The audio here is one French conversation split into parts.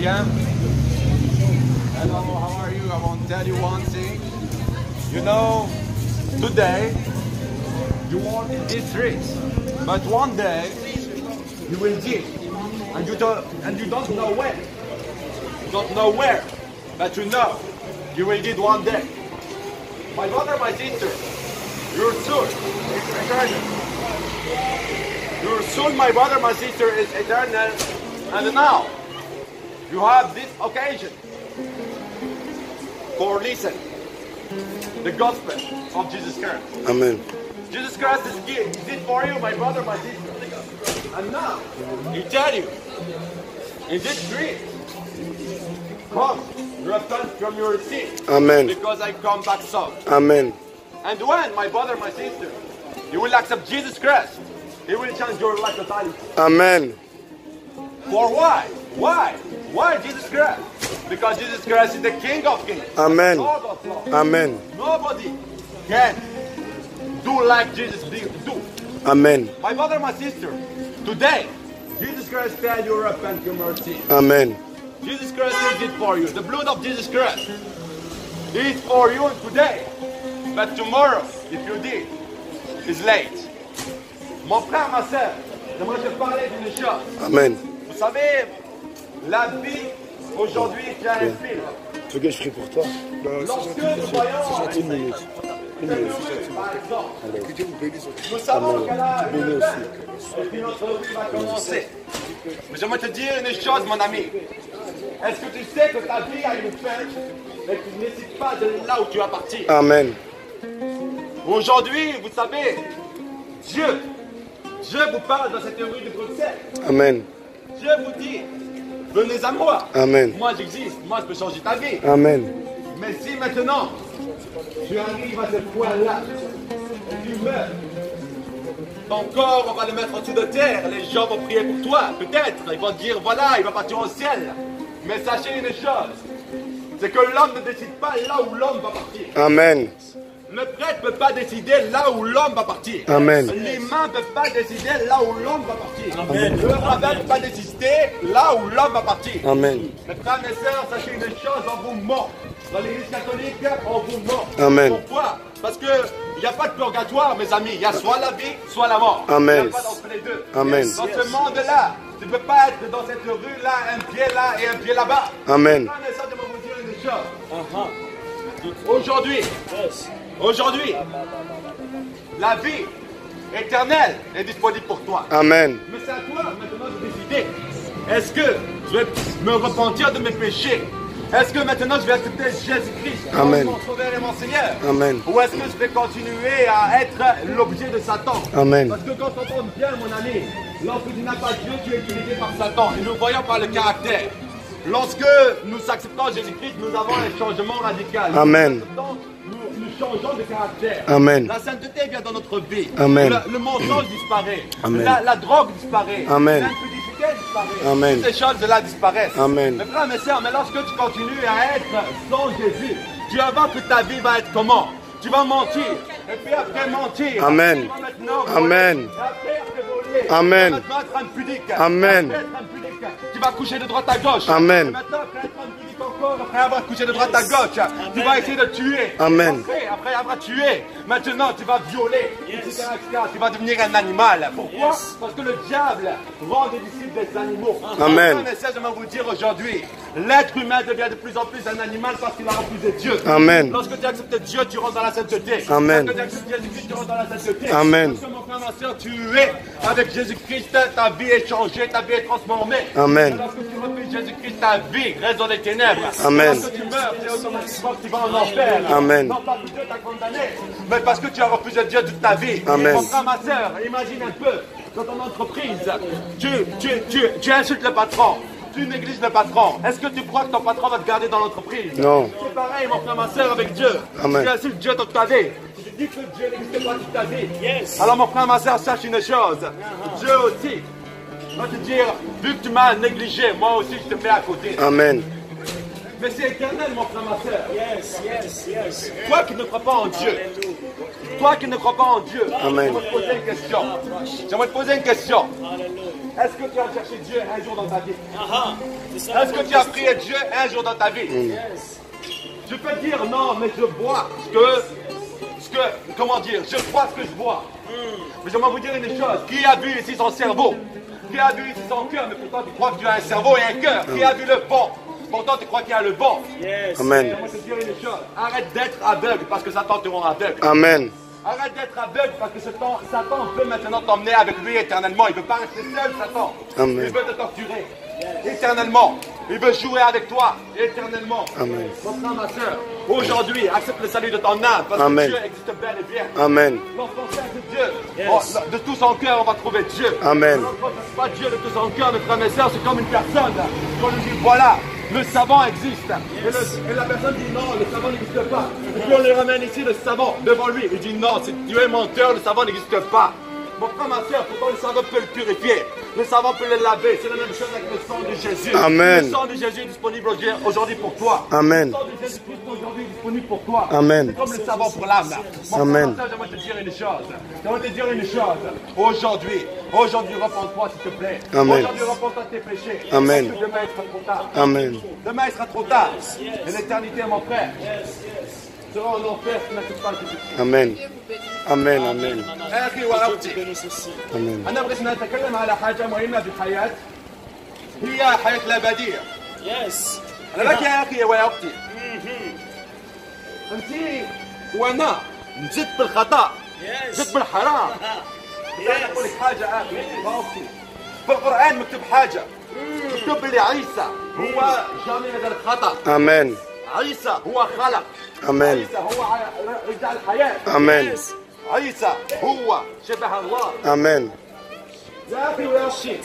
bien? Hello, how are you? I want to tell you one thing. You know, today, you walk in these streets, but one day, you will dig, and you don't know where. You don't know where, but you know, you will dig one day. My brother, my sister, your soul is eternal. Your soul, my brother, my sister, is eternal. And now, you have this occasion for listen the gospel of Jesus Christ. Amen. Jesus Christ is it for you, my brother, my sister. And now, he tell you, in this street, come, repent from your sin. Amen. Because I come back soon. Amen. And when, my brother, my sister, you will accept Jesus Christ, he will change your life totality. Amen. For why? Why? Why Jesus Christ? Because Jesus Christ is the King of Kings. Amen. Lord of Lords. Amen. Nobody can do like Jesus do. Amen. My brother, my sister, today, Jesus Christ tell you repent your mercy. Amen. Jesus Christ did it for you. The blood of Jesus Christ is for you today. But tomorrow, if you did, it's late. Mon frère, ma soeur, j'aimerais te parler d'une chose. Amen. Vous savez, la vie aujourd'hui est un film. Tu veux que je prie pour toi? Lorsque nous voyons Une minute. Une minute. par exemple, Que Dieu vous bénisse. nous savons qu'elle a Bénis une aussi. et puis notre vie va commencer. Mais j'aimerais te dire une chose, mon ami. Est-ce que tu sais que ta vie a une fin et que tu ne décides pas de là où tu vas partir? Amen. Aujourd'hui, vous savez, Dieu vous parle dans cette rue de Bruxelles. Amen. Dieu vous dit, venez à moi. Amen. Moi j'existe, moi je peux changer ta vie. Amen. Mais si maintenant, tu arrives à ce point-là, et tu meurs, ton corps, on va le mettre en dessous de terre, les gens vont prier pour toi, peut-être, ils vont dire, voilà, il va partir au ciel. Mais sachez une chose, c'est que l'homme ne décide pas là où l'homme va partir. Amen. Le prêtre ne peut pas décider là où l'homme va partir. Amen. L'imam ne peut pas décider là où l'homme va partir. Amen. Le rabbin ne peut pas décider là où l'homme va partir. Amen. Mes frères et sœurs, sachez une chose, on vous ment. Dans l'église catholique, on vous ment. Amen. Pourquoi? Parce qu'il n'y a pas de purgatoire, mes amis. Il y a soit la vie, soit la mort. Amen. Il n'y a pas d'entre les deux. Amen. Dans ce monde-là, tu ne peux pas être dans cette rue-là, un pied là et un pied là-bas. Amen. Mes frères et sœurs, je vais vous dire une chose. Aujourd'hui, la vie éternelle est disponible pour toi. Amen. Mais c'est à toi maintenant de décider. Est-ce que je vais me repentir de mes péchés? Est-ce que maintenant je vais accepter Jésus-Christ comme Amen. mon sauveur et mon Seigneur? Amen. Ou est-ce que je vais continuer à être l'objet de Satan? Amen. Parce que quand on entend bien, mon ami, lorsque tu n'as pas Dieu, tu es utilisé par Satan. Et nous voyons par le caractère. Lorsque nous acceptons Jésus-Christ, nous avons un changement radical. Amen. Nous changeons de caractère. Amen. La sainteté vient dans notre vie. Amen. Le mensonge disparaît. Amen. La drogue disparaît. Amen. L'impudicité disparaît. Amen. Toutes ces choses-là disparaissent. Amen. Mes frères, mes sœurs, mais lorsque tu continues à être sans Jésus, tu vas voir que ta vie va être comment? Tu vas mentir. Et puis après mentir. Amen. Tu vas maintenant voler. Amen. Et après voler. Amen. Tu vas maintenant être impudique. Amen. Après être impudique, tu vas coucher de droite à gauche. Amen. Et maintenant, après être impudique encore, après avoir couché de droite à gauche, tu vas essayer de tuer. Amen. Après avoir tué, maintenant tu vas violer, etc., etc. Tu vas devenir un animal. Pourquoi? Parce que le diable rend des disciples des animaux. Amen. Je vais vous dire aujourd'hui, l'être humain devient de plus en plus un animal parce qu'il a refusé Dieu. Amen. Lorsque tu acceptes Dieu, tu rentres dans la sainteté. Amen. Lorsque tu acceptes Jésus-Christ, tu rentres dans la sainteté. Amen. Lorsque mon frère, ma soeur, tu es avec Jésus-Christ, ta vie est changée, ta vie est transformée. Amen. Et lorsque tu refuses Jésus-Christ, ta vie reste dans les ténèbres. Amen. Et lorsque tu meurs, c'est automatiquement que tu vas en enfer. Amen. Non pas que Dieu t'a condamné, mais parce que tu as refusé Dieu toute ta vie. Amen. Mon frère, ma soeur, imagine un peu, dans ton entreprise, tu insultes le patron. Tu négliges le patron. Est-ce que tu crois que ton patron va te garder dans l'entreprise? Non. C'est pareil, mon frère, ma soeur, avec Dieu. Amen. Tu insultes Dieu toute ta vie. Tu dis que Dieu n'existe pas toute ta vie. Alors, mon frère, ma soeur, sache une chose. Dieu aussi va te dire, vu que tu m'as négligé, moi aussi, je te mets à côté. Amen. Mais c'est éternel, mon frère, ma soeur. Toi qui ne crois pas en Dieu, toi qui ne crois pas en Dieu, Amen. j'aimerais te poser une question. J'aimerais te poser une question. Est-ce que tu as cherché Dieu un jour dans ta vie? C'est ça. Est-ce que tu as prié Dieu un jour dans ta vie? Yes. Je peux dire non, mais je vois comment dire, je crois ce que je vois. Mais j'aimerais vous dire une chose, qui a vu ici son cerveau? Qui a vu ici son cœur? Mais pourtant tu crois que tu as un cerveau et un cœur. Qui a vu le bon? Pourtant tu crois qu'il y a le bon. Yes. Amen. J'aimerais te dire une chose, arrête d'être aveugle parce que Satan te rend aveugle. Amen. Arrête d'être aveugle parce que Satan peut maintenant t'emmener avec lui éternellement. Il ne veut pas rester seul, Satan. Amen. Il veut te torturer éternellement. Il veut jouer avec toi éternellement. Amen. Mon frère, ma soeur, aujourd'hui, accepte le salut de ton âme parce Amen. que Dieu existe bel et bien. Amen. Lorsqu'on cherche Dieu, Yes. de tout son cœur, on va trouver Dieu. Amen. Lorsqu'on ne cherche pas Dieu de tout son cœur, mes frères et sœurs, c'est comme une personne. On lui dit, voilà, le savant existe. Et la personne dit, non, le savant n'existe pas. Et puis on lui ramène ici le savant devant lui. Il dit, non, tu es menteur, le savant n'existe pas. Mon frère, ma soeur, pourtant le savant peut le purifier. Le savant peut le laver. C'est la même chose avec le sang de Jésus. Amen. Le sang de Jésus est disponible aujourd'hui pour toi. Amen. Le sang de Jésus-Christ aujourd'hui est disponible pour toi. Amen. C'est comme le savant pour l'âme. Mon Amen. frère, j'aimerais te dire une chose. J'aimerais te dire une chose. Aujourd'hui, repens-toi, s'il te plaît. Amen. Aujourd'hui, repens-toi de tes péchés. Amen. Parce que demain, il sera trop tard. Amen. Demain, il sera trop tard. Et l'éternité, mon frère, sera en enfer si tu n'acceptes pas Jésus-Christ. Amen. Amen. Amen. أخي وأختي Bénisse aussi. Amen. أنا بغيت نتكلم على حاجة مهمة في الحياة هي حياة الأبدية. Yes. أنا لك يا أخي وأختي أنت وأنا نزدت بالخطأ Yes. نزدت بالحرام. أنا أقول لك حاجة أخي وأختي في القرآن مكتوب حاجة مكتوب بلي عيسى هو جامع هذا الخطأ. Amen. عيسى هو خلق. Amen. عيسى هو رجع الحياة. Amen. عيسى هو شبه الله. Amen. يا اخي ويا اختي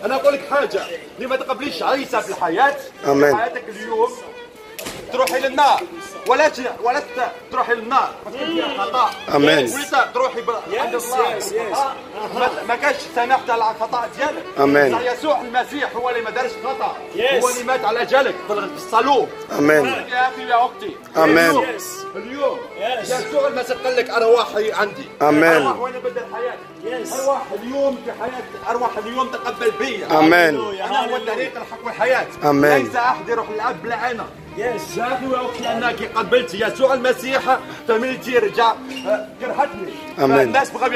انا اقول لك حاجه اللي ما تقبليش عيسى في الحياه آمين. في حياتك اليوم تروحي للنار ولا تروحي للنار باسكو فيها خطا آمين. ولا تروحي عند الله yes, بالخطأ. ما كانش سامحت على الخطا ديالك. آمين. صح يسوع المسيح هو اللي ما دارش خطا. Yes. هو اللي مات على جالك في الصلوب. Amen. يا اخي يا اختي آمين. اليوم Yes. يسوع المسيح قال لك ارواحي عندي. آمين. ارواح وانا بدل حياتي. Yes. ارواح اليوم في حياتي ارواح اليوم تقبل بي. آمين. انا هو الطريق الحق والحياه. آمين. ليس احد يروح للاب بلا انا. Yes. يا اخي واختي انك قبلت يسوع المسيح فملتي رجع جرحتني. آمين. الناس بغاو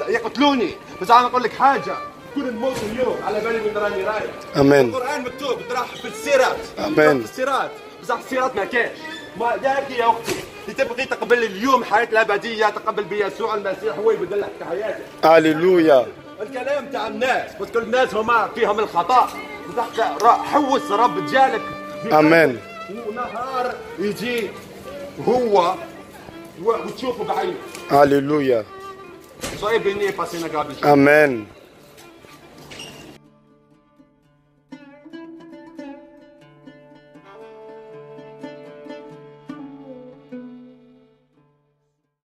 يقتلوني بس انا نقول لك حاجه كل نموت اليوم على بالي من راني رايح. آمين. القران مكتوب تراح في السيرات. آمين. في السيرات بصح السيرات ما كاش. ما يا اخي يا اختي اللي تبغي تقبل اليوم حياه الابديه تقبل بيسوع المسيح هو يبدل لك حياتك. Alléluia. الكلام تاع الناس بس كل الناس هما فيهم الخطا حوس رب ديالك آمين. ونهار يجي هو وتشوفه بعينك. Alléluia. Soyez bénis et passez une agréable journée. Amen.